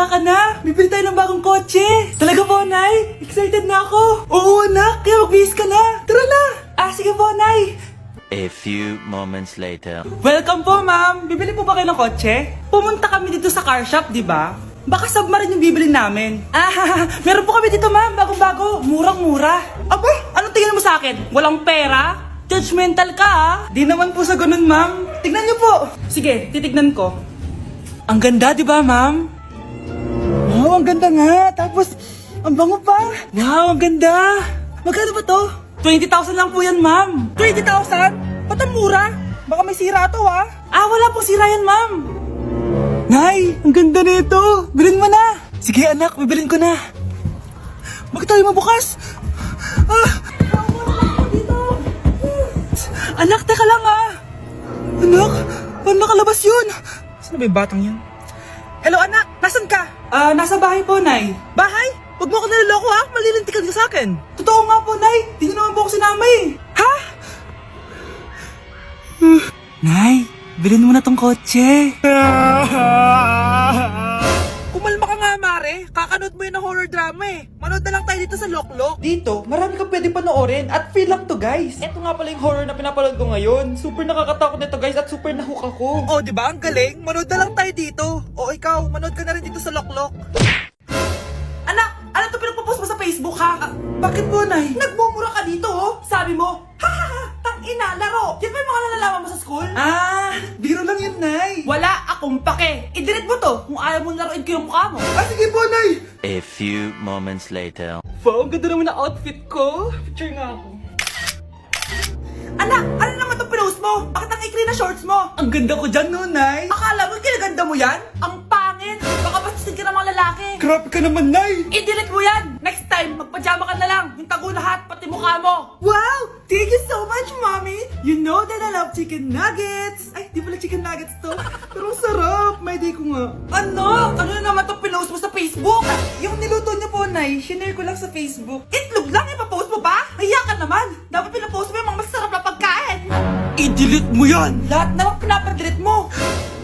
Ka na, bibili tayo ng bagong kotse. Talaga po, Nay? Excited na ako. Oo, anak, kaya magbihis ka na. Tara na. Sige po, Nay. A few moments later. Welcome po, ma'am. Bibili po ba kayo ng kotse? Pumunta kami dito sa car shop, di ba? Baka submarine yung bibili namin. Meron po kami dito, ma'am. Bagong-bago. Murang-mura. Aba, anong tingin mo sa akin? Walang pera? Judgmental ka, ah. Di naman po sa ganun, ma'am. Tignan niyo po. Sige, titignan ko. Ang ganda, di ba, ma'am? Wow, ang ganda nga. Tapos, ang bango pa. Wow, ang ganda. Magkano ba to? 20,000 lang po yan, ma'am. 20,000? Ba't ang mura? Baka may sira to, ah. Wala pong sira yan, ma'am. Nay, ang ganda nito. Bilhin mo na. Sige, anak, bibilin ko na. Bakit tayo mabukas? Anak, teka lang, ah. Anak, paano nakalabas yun? Saan ba yung batang yun? Hello, anak. Nasaan ka? Nasa bahay po, Nay. Bahay? Huwag mo ako naloloko, ha? Malilintikan ka sa akin. Totoo nga po, Nay. Di niyo naman po ako sinama, eh. Ha? Nay, bilhin mo na tong kotse. Kumalma ka nga, Mare. Kakanood mo yun ng horror drama, eh. Manood na lang tayo dito sa Loklok. Dito, marami kang pwede panoorin at free lang to, guys. Ito nga pala yung horror na pinapanood ko ngayon. Super nakakatakot nito, guys, at super nahook ako. Oh, di ba? Ang galing. Manood na lang tayo dito. O ikaw, manood ka na rin dito sa Loklok. Anak, ano to pinagpo-post mo sa Facebook, ha? Bakit po, Nay? Nagmumura ka dito, oh. Sabi mo, tang-ina, laro. Yan ba yung mga nalalaman mo sa school? Biro lang yun, Nay. Wala akong pake. I-delete mo to kung ayaw mo laruin ko yung mukha mo. Sige po, Nay. A few moments later. Wow, ang ganda naman na outfit ko. Picture nga ako. Anak, ano naman itong pinost mo? Bakit ang ikli na shorts mo? Ang ganda ko dyan, no, Nay? Akala mo kinaganda mo yan? Ang pangit. Baka bastisin ka ng mga lalaki. Grabe ka naman, Nay. I-delete mo yan. Next time, magpajama ka na lang. Yung tago lahat, pati mukha mo. Wow! Thank you so much, Mommy. You know that I love chicken nuggets. Ay, di pala chicken nuggets to. Pero sarap. May day ko nga. Ano? Ano na naman itong pinost mo sa Facebook? Yung niluto niyo po, Nay, shinare ko lang sa Facebook. Itlog lang, ipapost mo ba? Hiya ka naman. Dapat pinapost mo yung mga masarap na pagkain. I-delete mo yan. Lahat naman pinapadelete mo.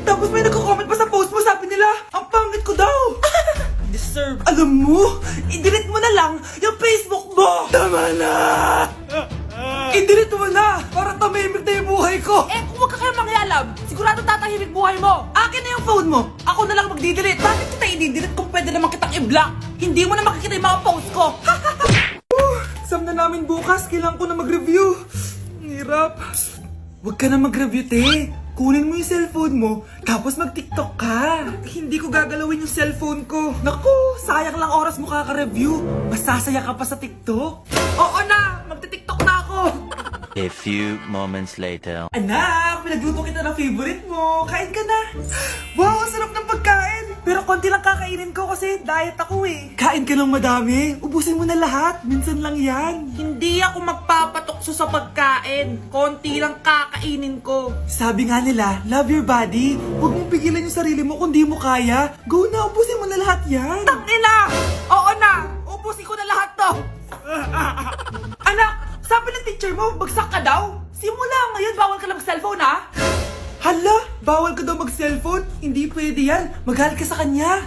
Tapos may nagko-comment pa sa post mo, sabi nila, ang pangit ko daw. Deserve. Alam mo, i-delete mo na lang yung Facebook mo. Tama na. I-delete mo na para tamimik na yung buhay ko. Kung wag ka kaya mangyalab, sigurado tatahimik buhay mo. Akin na yung phone mo. Ako na lang magdi-delete. Bakit kita i-delete kung pwede naman kitang i-block? Hindi mo na makikita yung mga post ko. Exam na namin bukas, kailangan ko na mag-review. Ang hirap. Huwag ka na mag-review, te. Kunin mo yung cellphone mo, tapos mag-TikTok ka. Hindi ko gagalawin yung cellphone ko. Naku, sayang lang oras mo kaka-review. Masasaya ka pa sa TikTok. Oo na, magti-TikTok na ako. A few moments later. Anak, pinagluto kita ng favorite mo. Kain ka na. Wow, ang sarap ng pagkain. Pero konti lang kakainin ko kasi diet ako eh. Kain ka ng madami. Ubusin mo na lahat. Minsan lang yan. Hindi ako magpapatukso sa pagkain. Konti lang kakainin ko. Sabi nga nila, love your body. Huwag mong pigilan yung sarili mo kung di mo kaya. Go na, ubusin mo na lahat yan. Tangina! Oo na! Ubusin ko na lahat to. Anak, sabi ng teacher mo, bagsak ka daw. Simula ngayon, bawal ka na mag-cellphone, ha? Hala, bawal ka daw mag-cellphone? Hindi pwede yan. Magalit ka sa kanya.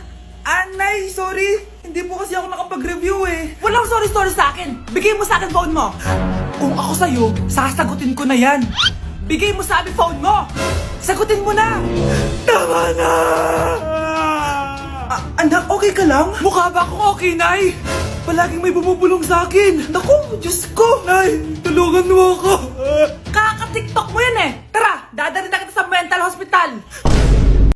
Nay, sorry. Hindi po kasi ako nakapag-review eh. Walang sorry sa akin. Bigay mo sa akin phone mo. Kung ako sa'yo, sasagutin ko na yan. Bigay mo sa akin phone mo. Sagutin mo na. Tama na. Anak, okay ka lang? Mukha ba akong okay, Nay? Palaging may bumubulong sa akin. Naku, Diyos ko. Nay, tulungan mo ako. Kaka-TikTok mo yan eh. Tara, dadalhin na kita sa mental hospital.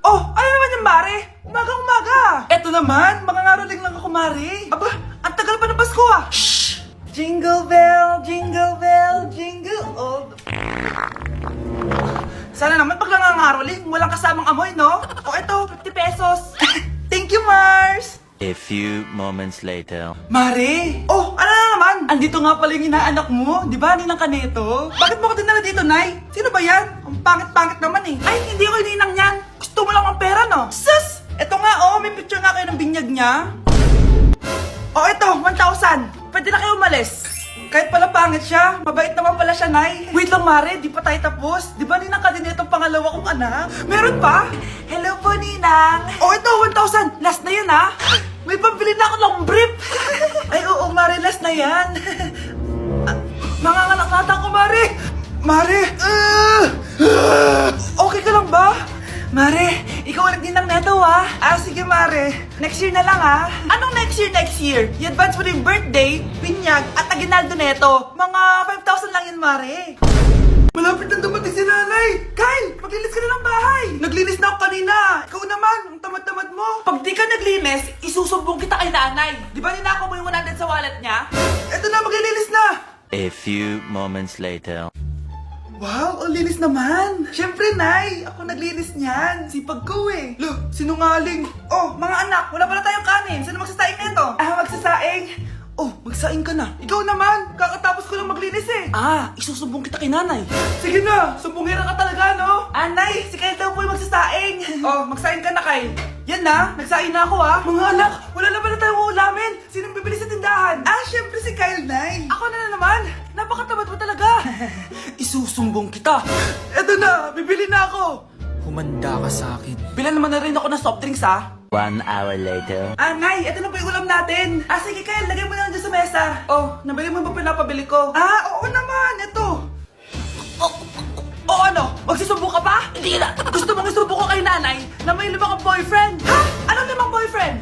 Oh, ano naman yung Mare? Umaga-umaga. Eto naman, mga ngaroling lang ako, Mare. Aba, ang tagal pa ng Pasko ah. Shhh! Jingle bell, jingle bell, jingle all the... Sana naman pag nangangaroling, walang kasamang amoy, no? O eto, 50 pesos. Thank you, Mars. A few moments later. Mare! Oh, ano na naman? Andito nga pala yung inaanak mo. Di ba, ninang ka nito? Bakit mo ko dinala dito, Nay? Sino ba yan? Ang pangit-pangit naman eh. Ay, hindi ko ninang yan. Gusto mo lang ang pera, no? Sus! Eto nga, oh. May picture nga kayo ng binyag niya. Oh, eto, 1,000. Pwede na kayo umalis. Kahit pala pangit siya, mabait naman pala siya, Nay. Wait lang, Mare, di pa tayo tapos. Di ba ninang ka din itong pangalawa kong anak? Meron pa? Hello po, Ninang. Oh, ito, 1,000. Last na yun, ha? May pambili na ako ng brief. Ay, oo, Mare, last na yan. Manganganak nata ko, Mare. Mare! Okay ka lang ba? Mare, ikaw ulit din ng neto, ha? Sige, Mare. Next year na lang, ha? Anong next year, next year? I-advance mo na yung birthday, pinyag, at aginaldo neto. Mga 5,000 lang yun, Mare. Malapit na dumating si Nanay. Kyle, maglinis ka na ng bahay. Naglinis na ako kanina. Ikaw naman, ang tamad-tamad mo. Pag di ka naglinis, isusumbong kita kay Nanay. Di ba ninako mo yung 100 sa wallet niya? Eto na, maglilinis na. A few moments later. Wow, ang linis naman! Siyempre, Nay! Ako naglinis niyan! Sipag ko eh! Look, sinungaling! Oh, mga anak, wala pala tayong kanin! Sino magsasaing nito? Magsasaing! Oh, magsaing ka na! Ikaw naman! Kakatapos ko lang maglinis eh! Isusumbong kita kay Nanay! Sige na! Sumbongera ka talaga, no? Nay! Si Kyle daw po yung magsasaing! Oh, magsaing ka na, Kyle! Yan na! Nagsaing na ako, ha! Mga anak, wala na pala tayong ulamin! Sinong bibili sa tindahan? Siyempre si Kyle, Nay! Ako na naman! Napakatamad mo talaga! Isusumbong kita! Eto na! Bibili na ako! Humanda ka sa akin. Bilan naman na rin ako ng soft drinks, ha? 1 hour later. Nay! Eto na po yung ulam natin! Sige, Kyle! Lagay mo na lang dyan sa mesa! Oh, nabili mo ba pinapabili ko? Oo naman! Eto! Ano? Magsisumbong ka pa? Hindi na! Gusto mong isumbong ko kay Nanay na may 5 kang boyfriend? Ha? Anong 5 boyfriend?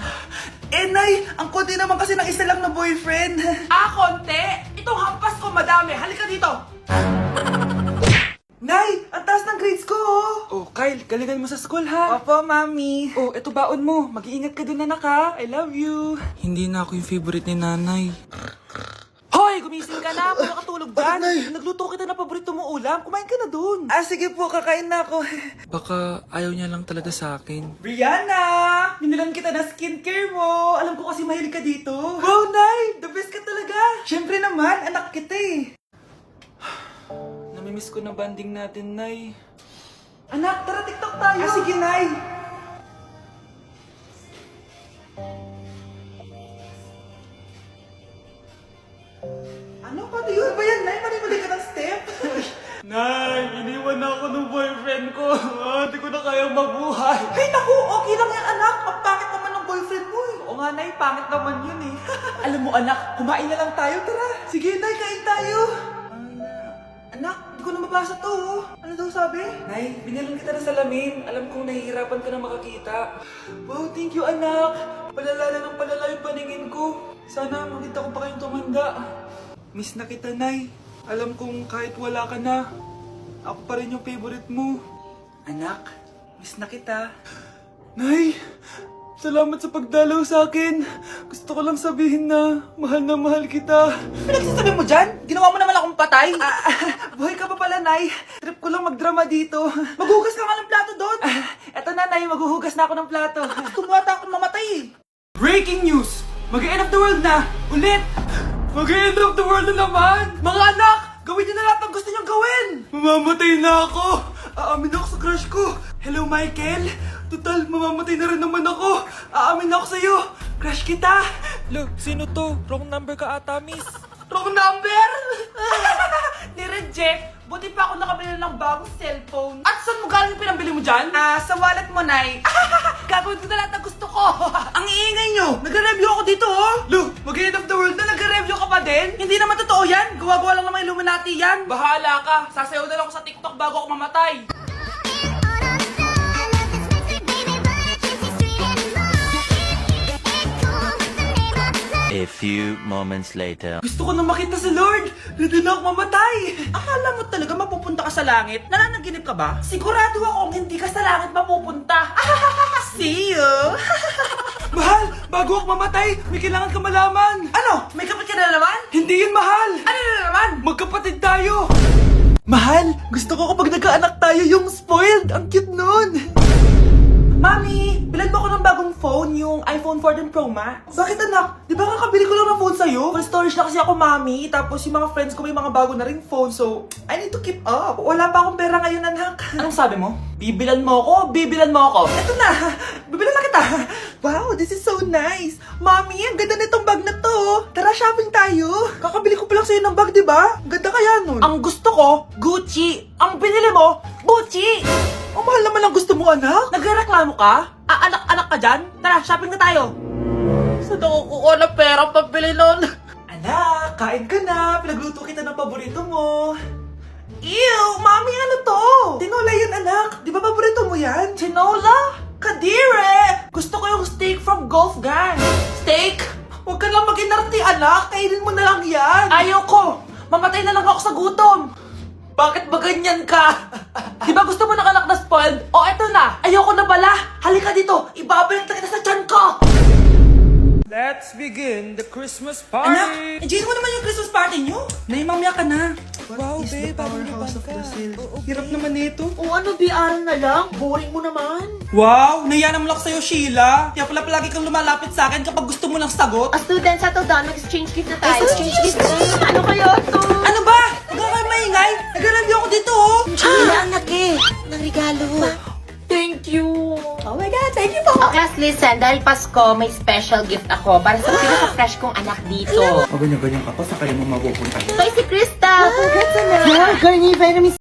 Nay, ang konti naman kasi ng isa lang na boyfriend. Konti? Itong hampas ko madami. Halika dito. Nay, ang taas ng grades ko, oh. Oh, Kyle, galingan mo sa school, ha? Opo, Mami. Oh, eto baon mo. Mag-iingat ka dun, anak, ha? I love you. Hindi na ako yung favorite ni Nanay. Hoy, gumising ka na. Puro ka tulog dyan. Nagluto kita na paborito mo ulam. Kumain ka na dun. Sige po, kakain na ako. Baka ayaw niya lang talaga sa akin. Brianna! Minilan kita na skincare mo. Alam ko kasi mahilig ka dito. Wow, Nay! The best ka talaga. Siyempre naman, anak kita eh. Namimiss ko na banding natin, Nay. Anak, tara TikTok tayo. Sige, Nay. Ano? Pati yun ba yan, Nay? Mali-mali ka ng step? Nay, iniwan ako ng boyfriend ko. Hindi ko na kayang mabuhay. Ay, naku! Okay lang yan, anak. Ang pangit naman ng boyfriend mo eh. Oo nga, Nay. Pangit naman yun eh. Alam mo, anak, kumain na lang tayo. Tara. Sige, Nay. Kain tayo. Anak, hindi ko na mabasa to. Oh. Ano daw sabi? Nay, binilan kita ng salamin. Alam kong nahihirapan ka na makakita. Wow, thank you, anak. Palala ng palala yung paningin ko. Sana makita ko pa kayong tumanda. Miss na kita, Nay. Alam kong kahit wala ka na, ako pa rin yung favorite mo. Anak, miss na kita. Nay, salamat sa pagdalaw sa akin. Gusto ko lang sabihin na mahal kita. Pinagsasabi mo dyan? Ginawa mo naman akong patay? Buhay ka pa pala, Nay. Trip ko lang magdrama dito. Maghugas ka nga ng plato doon. Eto na, Nay. Maghuhugas na ako ng plato. Tumata akong mamatay eh. Breaking news! Mag-end of the world na! Ulit! Mag-end of the world na naman! Mga anak! Gawin niyo na lahat ng gusto niyong gawin! Mamamatay na ako! Aamin ako sa crush ko! Hello, Michael! Total, mamamatay na rin naman ako! Aamin ako sa'yo! Crush kita! Look, sino to? Wrong number ka ata, miss. Wrong number! Ni-reject! Buti pa ako nakabili ng bagong cellphone. At saan mo galing yung pinambili mo dyan? Sa wallet mo, Nay. Gagawin ko na lahat ng gusto ko. Ang iingay nyo! Nagre-review ako dito, oh! Look, mag-end of the world na nagre-review ka pa din? Hindi naman totoo yan. Gawa-gawa lang naman Illuminati yan. Bahala ka. Sasayaw na lang ako sa TikTok bago ako mamatay. A few moments later. Gusto ko na makita si Lord! Ready na ako mamatay! Akala mo talaga mapupunta ka sa langit? Nananaginip ka ba? Sigurado akong hindi ka sa langit mapupunta! See you! Mahal! Bago ako mamatay, may kailangan ka malaman! Ano? May kapatid ka na naman? Hindi yun, Mahal! Ano na naman? Magkapatid tayo! Mahal! Gusto ko kapag nagkaanak tayo yung spoiled! Ang cute nun! Mami, bilan mo ako ng bagong phone, yung iPhone 14 Pro Max. Bakit anak? Di ba kakabili ko lang ng phone sa'yo? Full storage na kasi ako, Mami. Tapos yung mga friends ko may mga bago na ring phone, so I need to keep up. Wala pa akong pera ngayon, anak. Anong sabi mo? Bibilan mo ako? Bibilan mo ako? Eto na, bibilan na kita. Wow, this is so nice. Mommy, ang ganda nitong bag na to. Tara, shopping tayo. Kakabili ko pa lang sa'yo ng bag, di ba? Ang ganda kaya nun. Ang gusto ko, Gucci. Ang binili mo, Gucci. Ang mahal naman ang gusto mo, anak. Nagreklamo ka? Anak-anak ka dyan? Tara, shopping na tayo. Saan ako kukuha ng pera pambili nun? Anak, kain ka na. Pinagluto kita ng paborito mo. Ew! Mami, ano to? Tinola yun, anak. Di ba paborito mo yan? Tinola? Kadire! Gusto ko yung steak from Golf Gang. Steak? Huwag ka lang mag-inarte, anak. Kainin mo na lang yan. Ayoko. Mamatay na lang ako sa gutom. Bakit ba ganyan ka? Di ba gusto mo ng anak na spoiled? O, eto na. Ayoko na pala. Halika dito. Ibabalik na kita sa tiyan ko. Let's begin the Christmas Anak, party! enjoy mo naman yung Christmas party nyo. Naimamya ka na. Wow, babe, powerhouse of Brazil. Hirap naman nito. O ano, BR na lang? Boring mo naman. Wow, naiya naman ako sa'yo, Sheila. Kaya pala palagi kang lumalapit sa akin kapag gusto mo ng sagot. A student, settle down. Mag-exchange gift na tayo. Exchange gift. Ano kaya to? Ano ba? Huwag ka kayo maingay. Nag-review ako dito, oh. Sheila, ang laki ng regalo. Thank you. Oh my God, thank you po. Oh, class, listen. Dahil Pasko, may special gift ako para sa pinaka-fresh kong anak dito. O ganyan-ganyan ka pa, sa kanya mo mapupunta. Ito ay si Krista. Congrats, anak. Yeah, girl, ni vitamin